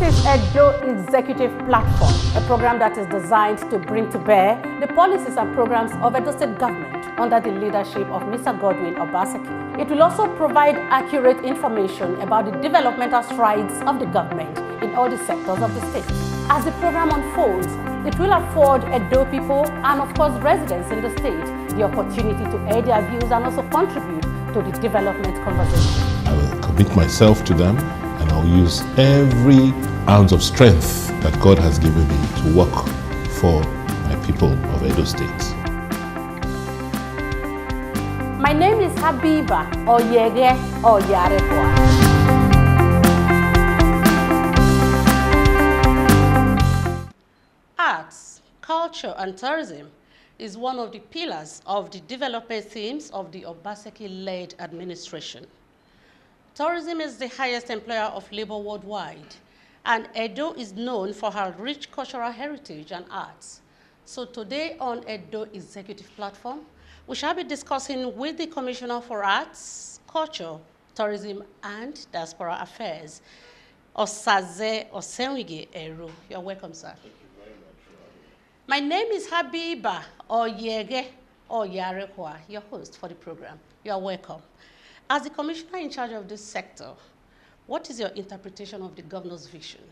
is Edo Executive Platform, a program that is designed to bring to bear the policies and programs of Edo State government under the leadership of Mr. Godwin Obaseki. It will also provide accurate information about the developmental strides of the government in all the sectors of the state. As the program unfolds, it will afford Edo people and of course residents in the state the opportunity to air their views and also contribute to the development conversation. I will commit myself to them, and I'll use every ounce of strength that God has given me to work for my people of Edo State. My name is Habiba Oyegie-Ero. Arts, culture and tourism is one of the pillars of the development themes of the Obaseki-led administration. Tourism is the highest employer of labor worldwide, and Edo is known for her rich cultural heritage and arts. So today on Edo Executive Platform, we shall be discussing with the Commissioner for Arts, Culture, Tourism and Diaspora Affairs, Osaze Osemwegie-Ero. You're welcome, sir. Thank you very much for having me. My name is Habiba Oyegie-Ero, your host for the program. You are welcome. As the commissioner in charge of this sector, what is your interpretation of the governor's vision?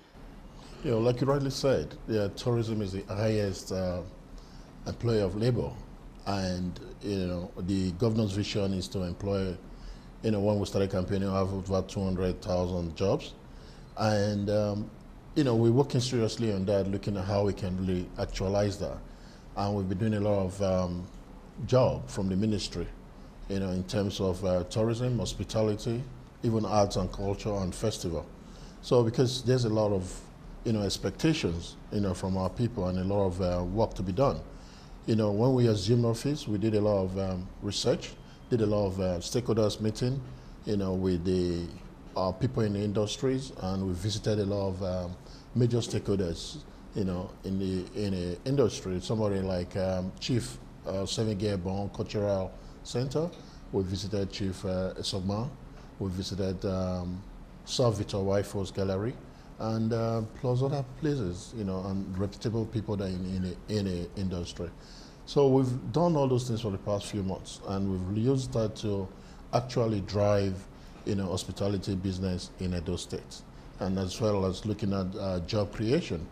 You know, like you rightly said, tourism is the highest employer of labor, and the governor's vision is to employ. When we started campaigning, we have about 200,000 jobs, and we're working seriously on that, looking at how we can really actualize that, and we've been doing a lot of job from the ministry. In terms of tourism, hospitality, even arts and culture and festival. So because there's a lot of, expectations, from our people and a lot of work to be done. When we assumed office, we did a lot of research, did a lot of stakeholders meeting, with our people in the industries, and we visited a lot of major stakeholders, in the industry. Somebody like Chief Osemwegie-Ero Cultural Center. We visited Chief Esogma. We visited Sir Victor Wife's Gallery, and plus other places, and reputable people that in the industry. So we've done all those things for the past few months, and we've used that to actually drive, hospitality business in Edo State, and as well as looking at job creation.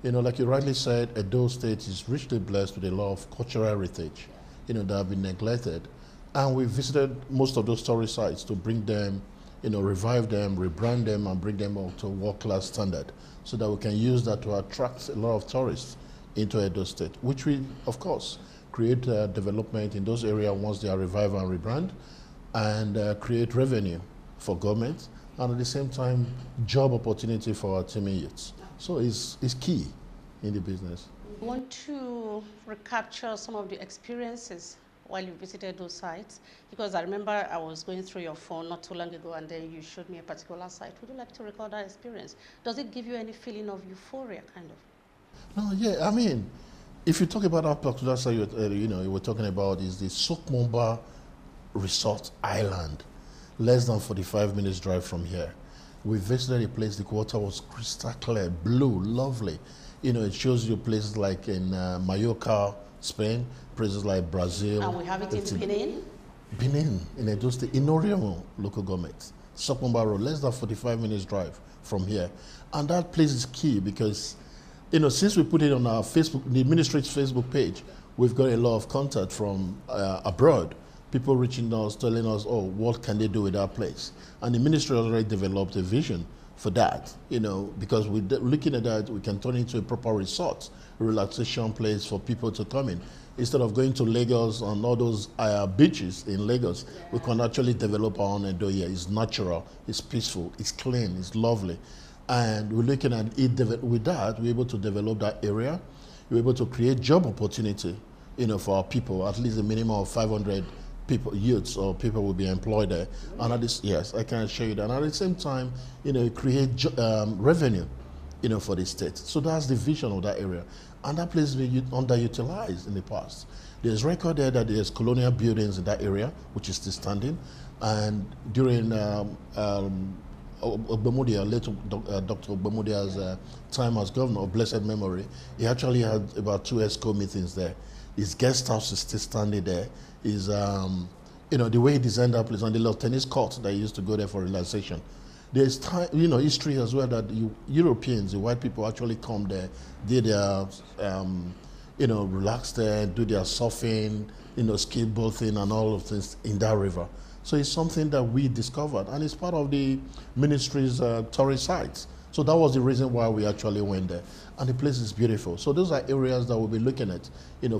Like you rightly said, Edo State is richly blessed with a lot of cultural heritage, that have been neglected. And we visited most of those tourist sites to bring them, revive them, rebrand them, and bring them up to world-class standard, so that we can use that to attract a lot of tourists into Edo State, which will, of course, create development in those areas once they are revived and rebrand, and create revenue for government, and at the same time, job opportunity for our teaming youths. So it's key in the business. I want to recapture some of the experiences while you visited those sites, because I remember I was going through your phone not too long ago, and then you showed me a particular site. Would you like to recall that experience? Does it give you any feeling of euphoria, kind of? No, yeah, I mean, if you talk about that particular site, you were talking about is the Sokmomba Resort Island, less than 45 minutes drive from here. We visited a place, the water was crystal clear, blue, lovely. It shows you places like in Mallorca, Spain, places like Brazil. And we have it in Benin? Benin, in Edo State, in Orion local government. Sokmomba Road, less than 45 minutes drive from here. And that place is key because, since we put it on our Facebook, the ministry's Facebook page, we've got a lot of contact from abroad. People reaching us, telling us, oh, what can they do with that place? And the ministry has already developed a vision for that, because we're looking at that, we can turn it into a proper resort, relaxation place for people to come in. Instead of going to Lagos and all those beaches in Lagos, we can actually develop our own Edo here. It's natural, it's peaceful, it's clean, it's lovely. And we're looking at it, with that, we're able to develop that area. We're able to create job opportunity, for our people, at least a minimum of 500 people, youths or people will be employed there. And at this, yes, I can show you that. And at the same time, create revenue, for the state. So that's the vision of that area. And that place has been underutilized in the past. There's record there that there's colonial buildings in that area, which is still standing. And during Ogbemudia, late Dr. Ogbemudia's time as governor of blessed memory, he actually had about 2 ESCO meetings there. His guest house is still standing there. His, the way he designed that place, and the little tennis court that he used to go there for relaxation. There's time, history as well that Europeans, the white people actually come there, did their, relax there, do their surfing, skateboarding and all of things in that river. So it's something that we discovered, and it's part of the ministry's tourist sites. So that was the reason why we actually went there. And the place is beautiful. So those are areas that we'll be looking at,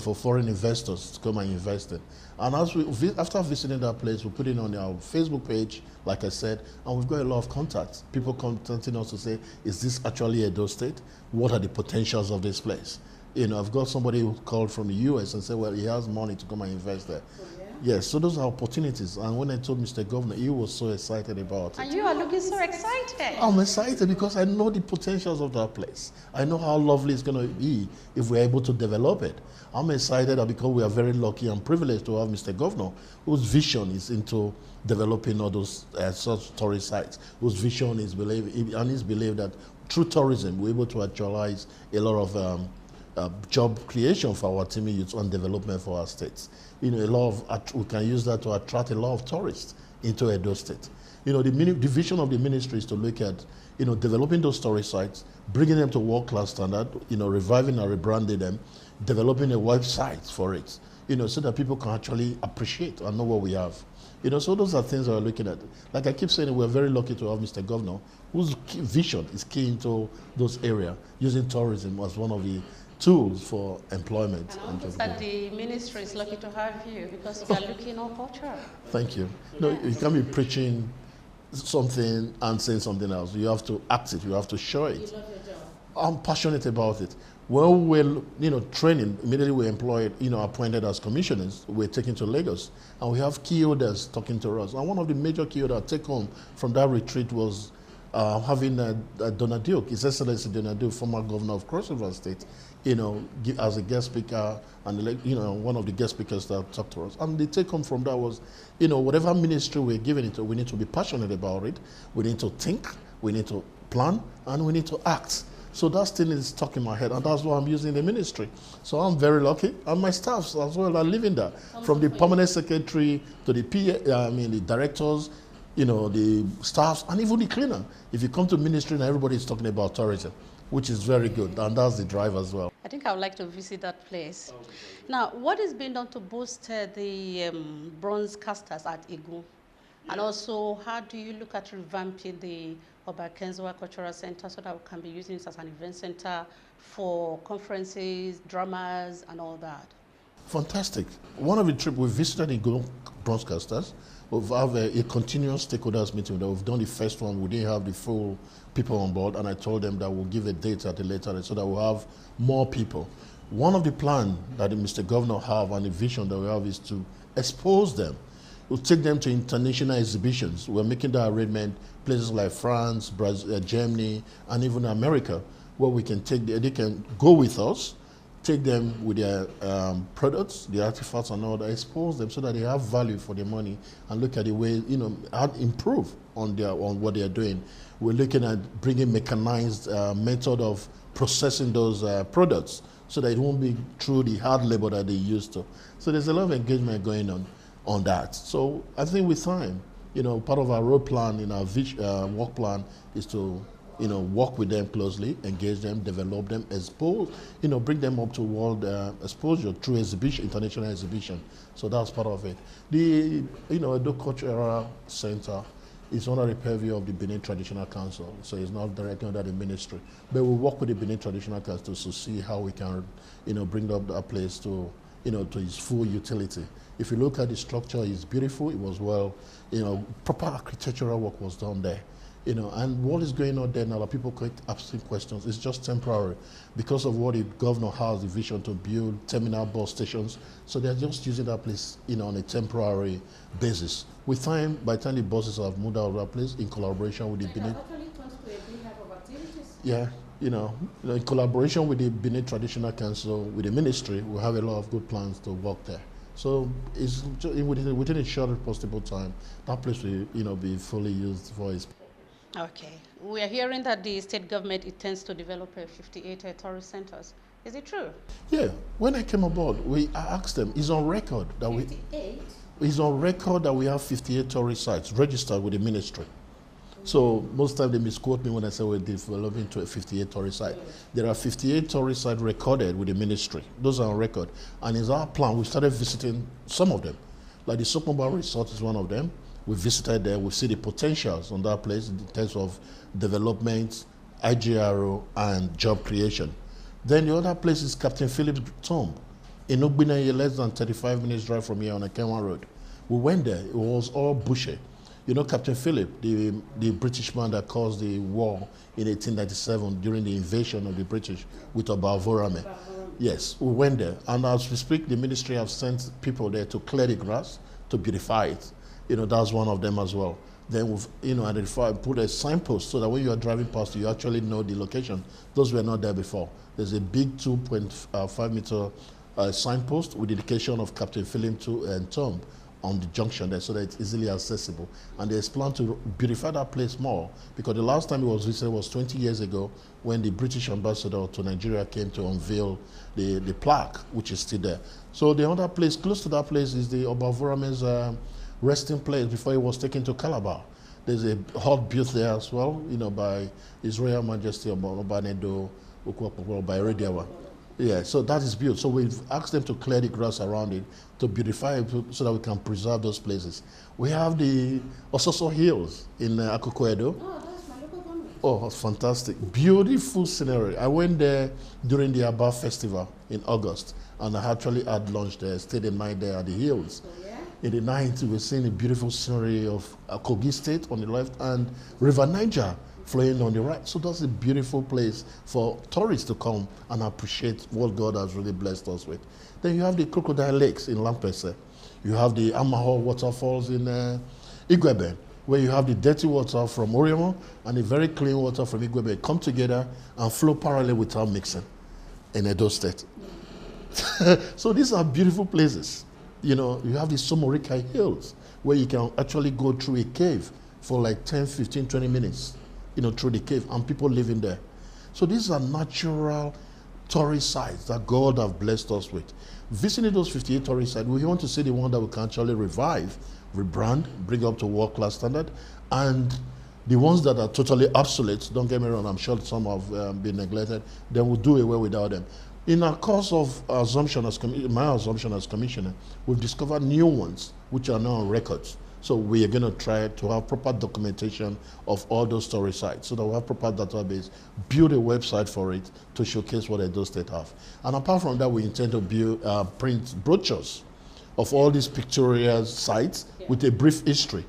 for foreign investors to come and invest in. And after visiting that place, we put it on our Facebook page, like I said, and we've got a lot of contacts. People contacting us to say, is this actually Edo State? What are the potentials of this place? I've got somebody who called from the US and said, well, he has money to come and invest there. Oh, yeah? Yes, so those are opportunities. And when I told Mr. Governor, he was so excited about it. And you are looking so excited. I'm excited because I know the potentials of that place. I know how lovely it's going to be if we're able to develop it. I'm excited because we are very lucky and privileged to have Mr. Governor, whose vision is into developing all those such tourist sites, whose vision is believed that through tourism, we're able to actualize a lot of job creation for our team youth and development for our states. We can use that to attract a lot of tourists into Edo State. The vision of the ministry is to look at, developing those tourist sites, bringing them to world-class standard, reviving and rebranding them, developing a website for it, so that people can actually appreciate and know what we have. So those are things that we're looking at. Like I keep saying, we're very lucky to have Mr. Governor, whose vision is key into those areas, using tourism as one of the tools for employment. And that the ministry is lucky to have you because you are looking all cultural. Thank you. No, you can't be preaching something and saying something else. You have to act it. You have to show it. You love your job. I'm passionate about it. When we're, training, immediately we're employed, appointed as commissioners, we're taken to Lagos. And we have key holders talking to us. And one of the major key holders I take home from that retreat was having Donald His Excellency Donald, former governor of Cross River State, as a guest speaker, and one of the guest speakers that talked to us. And the take home from that was, whatever ministry we're giving it to, we need to be passionate about it. We need to think, we need to plan, and we need to act. So that thing is stuck in my head, and that's why I'm using the ministry. So I'm very lucky, and my staff as well are living there. From the permanent secretary to the PA, the directors, the staffs, and even the cleaner. If you come to ministry and everybody is talking about tourism, which is very good, and that's the drive as well. I think I would like to visit that place. Now, what is being done to boost the bronze casters at Igu? And also, how do you look at revamping the Obakenzoa Cultural Center so that we can be using it as an event center for conferences, dramas, and all that? Fantastic. One of the trips we visited Igu bronze casters. We've have a continuous stakeholders meeting. We've done the first one. We didn't have the full people on board, and I told them that we'll give a date at a later date so that we'll have more people. One of the plans that Mr. Governor have and the vision that we have is to expose them. We'll take them to international exhibitions. We're making that arrangement, places like France, Brazil, Germany, and even America, where we can take, they can go with us, take them with their products, the artifacts and all that, expose them so that they have value for their money and look at the way, how to improve on what they are doing. We're looking at bringing mechanized method of processing those products so that it won't be through the hard labor that they used to. So there's a lot of engagement going on that. So I think with time, part of our road plan in our work plan is to work with them closely, engage them, develop them, expose, bring them up to world exposure through exhibition, international exhibition. So that's part of it. The, Edo Cultural Center is under the purview of the Benin Traditional Council, so it's not directly under the ministry. But we work with the Benin Traditional Council to see how we can, bring up that place to, to its full utility. If you look at the structure, it's beautiful. It was well, proper architectural work was done there. And what is going on there now, people keep asking questions. It's just temporary because of what the governor has, the vision to build terminal bus stations. So they're just using that place, on a temporary basis. With time, by the time the buses have moved out of that place, in collaboration with the Benin. Yeah, in collaboration with the Benin Traditional Council, with the ministry, we have a lot of good plans to work there. So it's within a short possible time, that place will, be fully used for its. Okay. We are hearing that the state government intends to develop 58 tourist centers. Is it true? Yeah, when I came aboard, I asked them, it's on record that 58? it's on record that we have 58 tourist sites registered with the ministry. So most times they misquote me when I say we're developing to a 58 tourist site. There are 58 tourist sites recorded with the ministry. Those are on record. And it's our plan. We started visiting some of them. Like the Sokomba Resort is one of them. We visited there. We see the potentials on that place in terms of development, IGRO, and job creation. Then the other place is Captain Philip's Tomb in Ugbina, less than 35 minutes drive from here on Akenwa Road. We went there. It was all bushy. You know Captain Philip, the British man that caused the war in 1897 during the invasion of the British with Obavorame. Yes, we went there. And as we speak, the ministry have sent people there to clear the grass, to beautify it. You know, that's one of them as well. Then we've, identified, put a signpost so that when you are driving past, you actually know the location. Those were not there before. There's a big 2.5 meter signpost with indication of Captain Philip Tomb on the junction there so that it's easily accessible. And there's plan to beautify that place more because the last time it was visited was 20 years ago when the British ambassador to Nigeria came to unveil the plaque, which is still there. So the other place, close to that place, is the Obavorame's resting place before he was taken to Calabar. There's a hut built there as well, by His Royal Majesty Edo by Radiawa. Yeah, so that is built. So we've asked them to clear the grass around it, to beautify it so that we can preserve those places. We have the Ososo Hills in Akoko Edo. Oh, that's my local government. Oh, it's fantastic. Beautiful scenery. I went there during the Aba Festival in August, and I actually had lunch there, stayed the night there at the hills. Oh, yeah? In the night, we were seeing the beautiful scenery of Kogi State on the left and River Niger flowing on the right. So that's a beautiful place for tourists to come and appreciate what God has really blessed us with. Then you have the Crocodile Lakes in Lampese. You have the Amahor waterfalls in Igwebe, where you have the dirty water from Oriomo and the very clean water from Igwebe come together and flow parallel without mixing in Edo State. So these are beautiful places. You have the Somorika Hills, where you can actually go through a cave for like 10, 15, 20 minutes. Through the cave, and people living there. So these are natural tourist sites that God have blessed us with. Visiting those 58 tourist sites, we want to see the one that we can actually revive, rebrand, bring up to world-class standard, and the ones that are totally obsolete, don't get me wrong, I'm sure some have been neglected, then we'll do away without them. In our course of assumption my assumption as commissioner, we've discovered new ones which are now on records. So we are going to try to have proper documentation of all those tourist sites so that we have proper database, build a website for it to showcase what Edo State have. And apart from that, we intend to build, print brochures of all these pictorial sites with a brief history,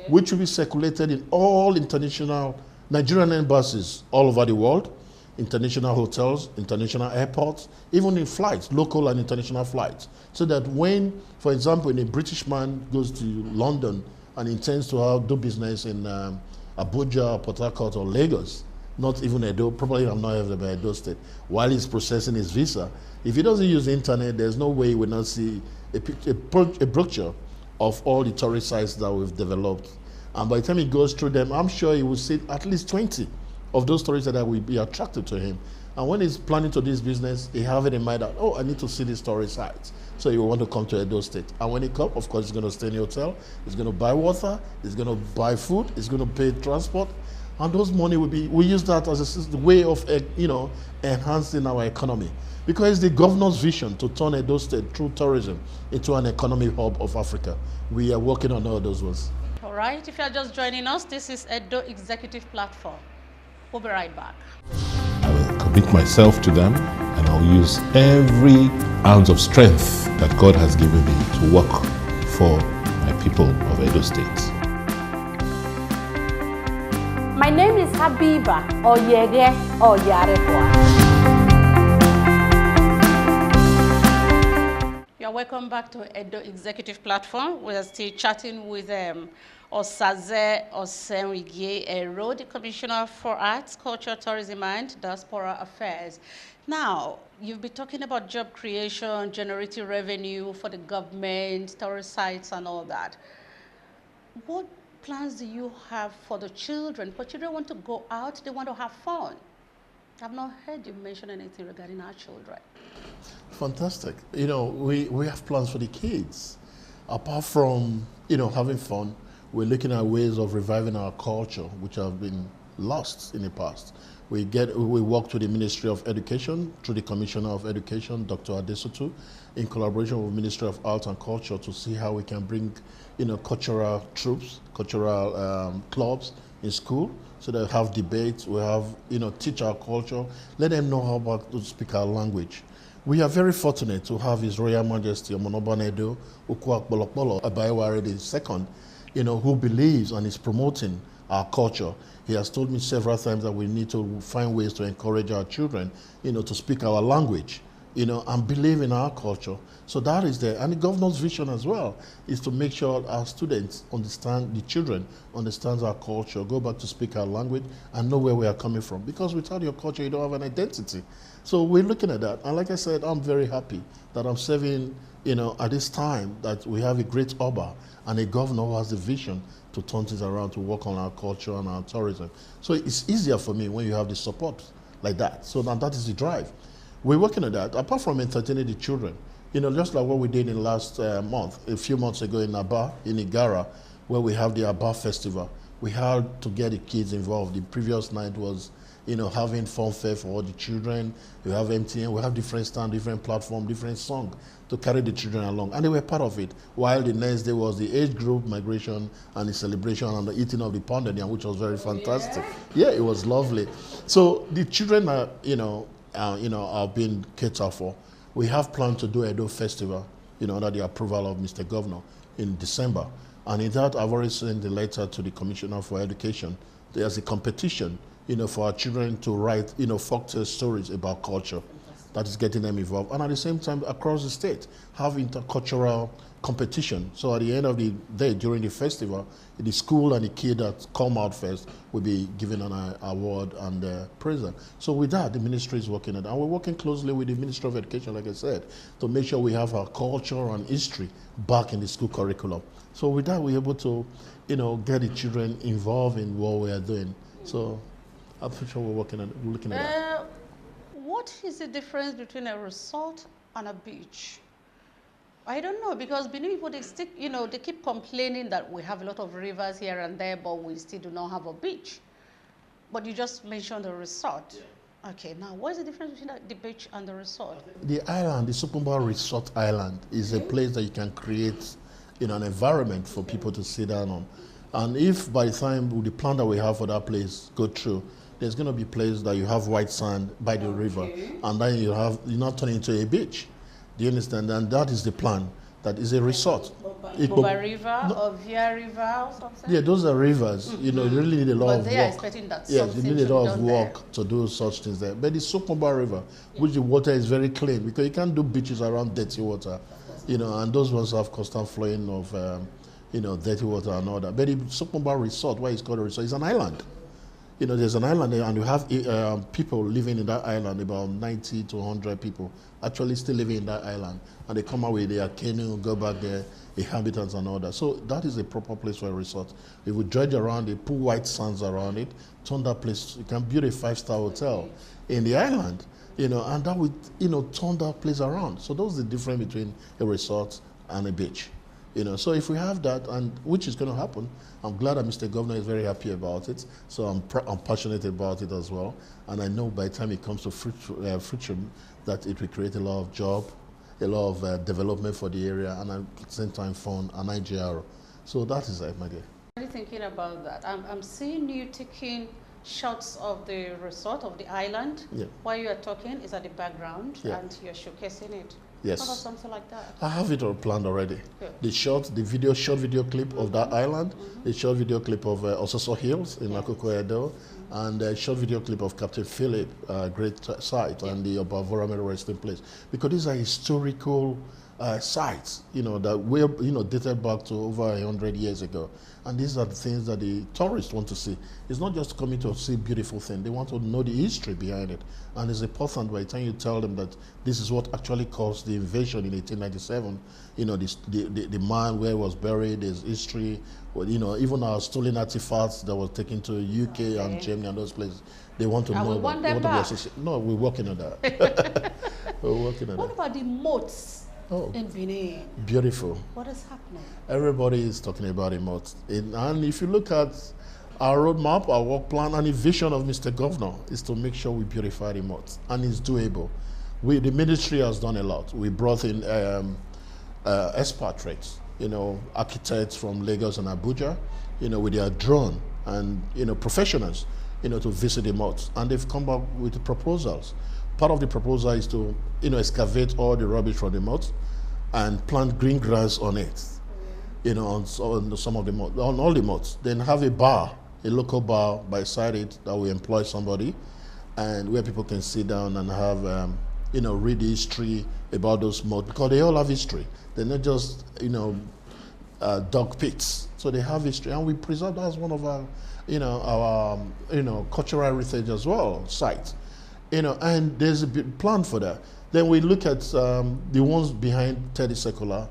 which will be circulated in all international Nigerian embassies all over the world, international hotels, international airports, even in flights, local and international flights. So that when, for example, a British man goes to London and intends to do business in Abuja, Port Harcourt, or Lagos, not even Edo, probably I'm not ever by Edo State, while he's processing his visa, if he doesn't use the internet, there's no way he will not see a brochure of all the tourist sites that we've developed. And by the time he goes through them, I'm sure he will see at least 20 of those tourists that will be attracted to him. And when he's planning to do this business, he have it in mind that, I need to see these tourist sites. So he will want to come to Edo State. And when he comes, of course, he's going to stay in the hotel, he's going to buy water, he's going to buy food, he's going to pay transport. And those money will be, we use that as a way of, enhancing our economy. Because it's the governor's vision to turn Edo State through tourism into an economic hub of Africa. We are working on all those ones. All right, if you're just joining us, this is Edo Executive Platform. We'll be right back. I will commit myself to them, and I'll use every ounce of strength that God has given me to work for my people of Edo State. My name is Habiba Oyegie-Ero. You're welcome back to Edo Executive Platform. We're still chatting with Osaze Osemwegie-Ero, the Commissioner for Arts, Culture, Tourism, and Diaspora Affairs. Now, you've been talking about job creation, generating revenue for the government, tourist sites, and all that. What plans do you have for the children? For children want to go out, they want to have fun. I've not heard you mention anything regarding our children. Fantastic. You know, we have plans for the kids. Apart from, you know, having fun, we're looking at ways of reviving our culture, which have been lost in the past. We work with the Ministry of Education through the Commissioner of Education, Dr. Adesotu, in collaboration with the Ministry of Arts and Culture to see how we can bring, you know, cultural troops, cultural clubs in school, so they have debates, we have, you know, teach our culture, let them know how to speak our language. We are very fortunate to have His Royal Majesty Omonoban Edo Okwakbolokbolo II, you know, who believes and is promoting our culture. He has told me several times that we need to find ways to encourage our children, you know, to speak our language, you know, and believe in our culture. So that is there. And the governor's vision as well is to make sure our students understand, the children understands our culture, go back to speak our language and know where we are coming from. Because without your culture, you don't have an identity. So we're looking at that. And like I said, I'm very happy that I'm serving, you know, at this time that we have a great Oba and a governor who has the vision to turn things around, to work on our culture and our tourism. So it's easier for me when you have the support like that. So now that is the drive. We're working on that. Apart from entertaining the children, you know, just like what we did in last month, a few months ago in Aba, in Igara, where we have the Aba Festival. We had to get the kids involved. The previous night was, you know, having fun fair for all the children. We have MTN, we have different stand, different platform, different song to carry the children along. And they were part of it. While the next day was the age group migration and the celebration and the eating of the pounded yam, which was very fantastic. Yeah, it was lovely. So the children are, are being catered for. We have planned to do Edo Festival, you know, under the approval of Mr. Governor in December. And in that, I've already sent the letter to the Commissioner for Education. There's a competition, you know, for our children to write, you know, folktale stories about culture. That is getting them involved. And at the same time, across the state, have intercultural competition. So at the end of the day, during the festival, the school and the kid that come out first will be given an award and present. So with that, the ministry is working on it. And we're working closely with the Ministry of Education, like I said, to make sure we have our culture and history back in the school curriculum. So with that, we're able to, you know, get the children involved in what we are doing. So I'm sure we're looking at that. What is the difference between a resort and a beach? I don't know, because Benin people, they keep complaining that we have a lot of rivers here and there, but we still do not have a beach. But you just mentioned the resort. Yeah. Okay, now what is the difference between the beach and the resort? The island, the Sukumba Resort Island, is a place that you can create, you know, an environment for people to sit down on. And if by the time the plan that we have for that place go through, there's going to be a place that you have white sand by the river, and then you not turn it into a beach. Do you understand? And that is the plan. That is a resort. Boba River or Via River or something? Yeah, those are rivers. You know, you really need a lot of work. But they are expecting that yes, you need a lot of work there to do such things there. But the Sukumba River, which the water is very clean, because you can't do beaches around dirty water, you know, and those ones have constant flowing of, dirty water and all that. But the Sukumba Resort, why it's called a resort, is an island. You know, there's an island there, and you have people living in that island, about 90 to 100 people actually still living in that island. And they come out with their canoe, go back there, inhabitants and all that. So that is a proper place for a resort. If we dredge around it, put white sands around it, turn that place, you can build a 5-star hotel in the island, you know, and that would, you know, turn that place around. So those are the difference between a resort and a beach. You know, so if we have that, and which is going to happen, I'm glad that Mr. Governor is very happy about it. So I'm passionate about it as well, and I know by the time it comes to fruition, that it will create a lot of job, a lot of development for the area, and at the same time fund an IGR. So that is it, my dear. What are you thinking about that? I'm seeing you taking shots of the resort, of the island. Yeah. While you are talking, is at the background, yeah, and you're showcasing it. Yes. How about something like that? I have it all planned already. Good. The short video clip of that island, the short video clip of Osaze Hills in Akoko Edo, and a short video clip of Captain Philip, great site, and the Obavora resting place. Because these are historical sites, you know, that were, you know, dated back to over 100 years ago. And these are the things that the tourists want to see. It's not just coming to see beautiful things. They want to know the history behind it. And it's important by the time you tell them that this is what actually caused the invasion in 1897, you know, the man where he was buried, his history, well, you know, even our stolen artifacts that were taken to UK and Germany and those places. They want to know about. They want to be associated. No, we're working on that. We're working on that. What about the moats in Benin? Beautiful. What is happening? Everybody is talking about the moats. And if you look at our roadmap, our work plan, and the vision of Mr. Governor is to make sure we beautify the moats, and it's doable. The ministry has done a lot. We brought in expatriates, you know, architects from Lagos and Abuja, you know, with their drone and, you know, professionals, you know, to visit the moats, and they've come up with the proposals. Part of the proposal is to, you know, excavate all the rubbish from the moats and plant green grass on it, you know, on some of the moats, on all the moats. Then have a bar, a local bar beside it that will employ somebody, and where people can sit down and have, you know, read the history about those moats, because they all have history. They're not just, you know, dog pits. So they have history, and we preserve that as one of our, you know, cultural heritage as well, sites. You know, and there's a big plan for that. Then we look at the ones behind Teddy Secular,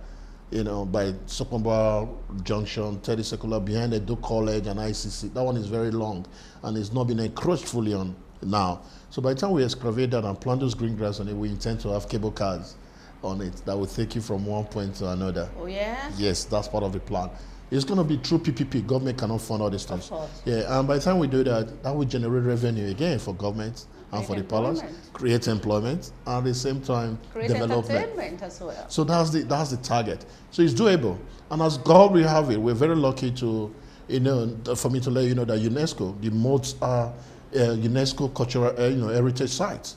you know, by Sokomba Junction, Teddy Secular, behind Edo College and ICC. That one is very long, and it's not been encroached fully on now. So by the time we excavate that and plant those green grass on it, we intend to have cable cars on it that will take you from one point to another. Oh, yeah? Yes, that's part of the plan. It's going to be through PPP. Government cannot fund all these things. Yeah, and by the time we do that, that will generate revenue again for government and for the palace, create employment, and at the same time create development entertainment as well. So that's the target. So it's doable, and as God will have it, we're very lucky to, you know, for me to let you know that UNESCO, the moats are UNESCO cultural, you know, heritage sites.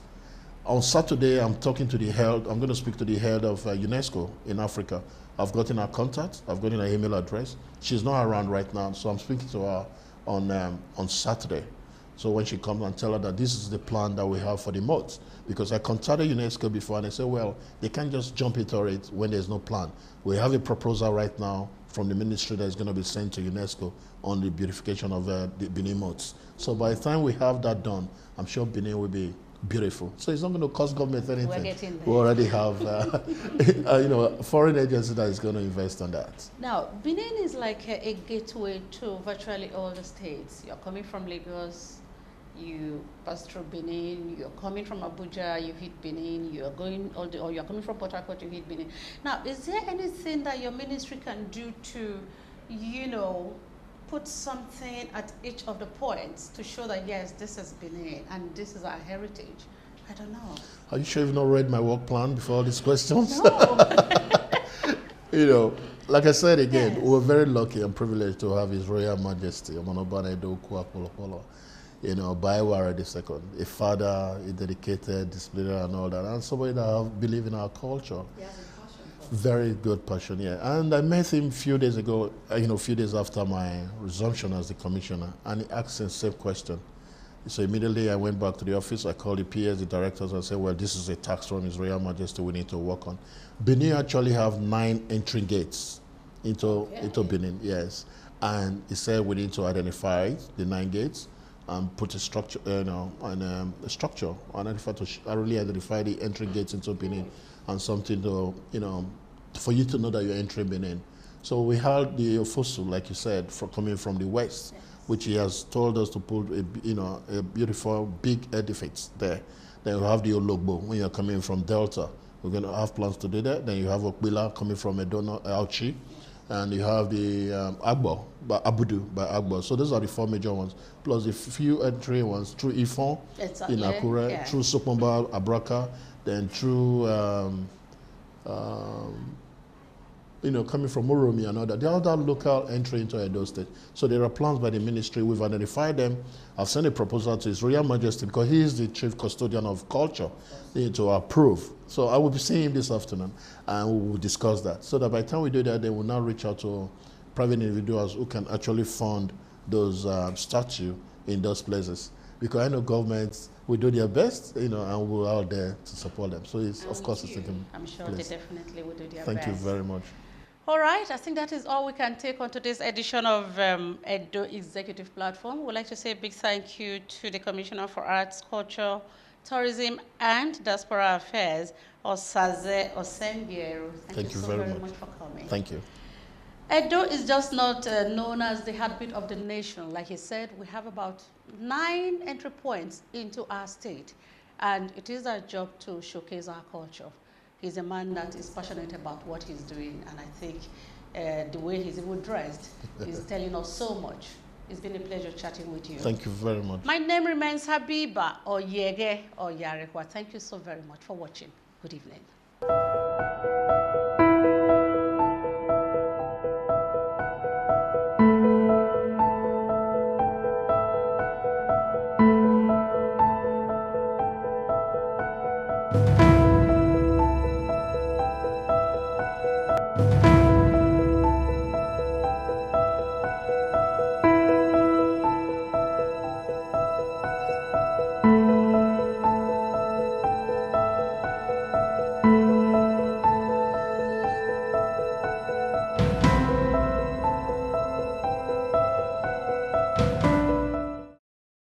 On Saturday, I'm talking to the head. I'm going to speak to the head of UNESCO in Africa. I've gotten her contact. I've gotten her email address. She's not around right now, so I'm speaking to her on Saturday. So when she comes and tell her that this is the plan that we have for the moats, because I contacted UNESCO before and they said, well, they can't just jump into it when there's no plan. We have a proposal right now from the ministry that is going to be sent to UNESCO on the beautification of the Benin moats. So by the time we have that done, I'm sure Benin will be beautiful. So it's not going to cost government anything. We're getting there. We already have, you know, a foreign agency that is going to invest on that. Now, Benin is like a gateway to virtually all the states. You're coming from Lagos, you pass through Benin. You're coming from Abuja, you hit Benin. You're going, or you're coming from Port Harcourt, you hit Benin. Now, is there anything that your ministry can do to, you know, put something at each of the points to show that, yes, this is Benin and this is our heritage? I don't know. Are you sure you've not read my work plan before all these questions? No. You know, like I said again, Yes. we're very lucky and privileged to have His Royal Majesty, Omanobana Edo Kuapolopolo, you know, Baiwara II, a father, a dedicated discipliner and all that, and somebody that I believe in our culture. Yes. Very good passion, yeah. And I met him a few days ago, you know, a few days after my resumption as the commissioner, and he asked the same question. So immediately I went back to the office, I called the PS, the directors, and said, well, this is a tax from His Royal Majesty we need to work on. Benin actually have 9 entry gates into Benin, yes. And he said we need to identify the 9 gates and put a structure, you know, and a structure, really identify the entry gates into Benin, and something to, you know, for you to know that you're entering Benin. So we had the Ofosu, like you said, coming from the west, yes, which he has told us to put, a beautiful big edifice there. Then we have the Ologbo when you're coming from Delta. We're going to have plans to do that. Then you have Okbila coming from Edono, Auchi, and you have the Agbo, Abudu by Agbo. So those are the 4 major ones, plus a few entry ones through Ifon, in Akure, yeah, through Sokomba, Abraka, then through, coming from Uromi and all that. There are other local entry into Edo State. So there are plans by the ministry. We've identified them. I've sent a proposal to His Royal Majesty because he is the chief custodian of culture to approve. So I will be seeing him this afternoon and we will discuss that. So that by the time we do that, they will now reach out to private individuals who can actually fund those statues in those places. Because I know governments will do their best, and we're out there to support them. So it's, of course, it's taking I'm sure place. They definitely will do their Thank best. you very much. All right, I think that is all we can take on today's edition of Edo Executive Platform. We'd like to say a big thank you to the Commissioner for Arts, Culture, Tourism and Diaspora Affairs, Osaze Osemwegie-Ero. Thank you so very much for coming. Thank you. Edo is just not known as the heartbeat of the nation. Like he said, we have about 9 entry points into our state, and it is our job to showcase our culture. He's a man that is passionate about what he's doing, and I think the way he's even dressed is telling us so much. It's been a pleasure chatting with you. Thank you very much. My name remains Habiba Oyegie Oyarekwa. Thank you so very much for watching. Good evening.